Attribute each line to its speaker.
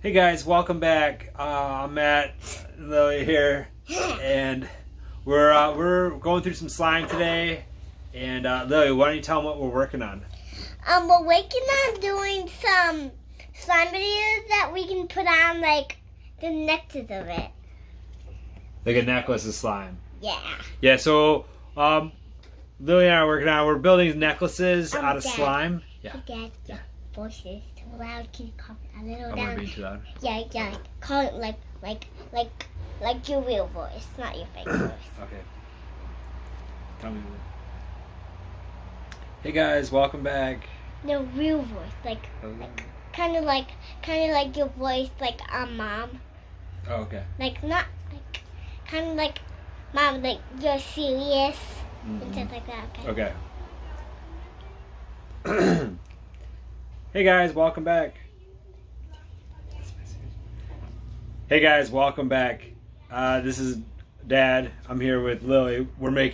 Speaker 1: Hey guys, welcome back. I'm Matt, Lily here, and we're going through some slime today. And Lily, why don't you tell them what we're working on?
Speaker 2: We're working on doing some slime videos that we can put on like the necklace of it.
Speaker 1: Like a necklace of slime.
Speaker 2: Yeah.
Speaker 1: Yeah. So Lily and I are working on. We're building necklaces out of
Speaker 2: Dad.
Speaker 1: slime. Yeah.
Speaker 2: Dad, your voice is too loud. Can you calm it a little
Speaker 1: I'm
Speaker 2: down?
Speaker 1: not being too loud.
Speaker 2: Yeah. Call it like your real voice, not your fake voice.
Speaker 1: Okay. Tell me. Hey guys, welcome back.
Speaker 2: No, real voice, kind of like your voice, like mom.
Speaker 1: Oh, okay.
Speaker 2: Like not like kind of like mom, like you're serious and stuff like that. Okay.
Speaker 1: Okay. Hey guys, welcome back. Hey guys, welcome back. This is Dad. I'm here with Lily. We're making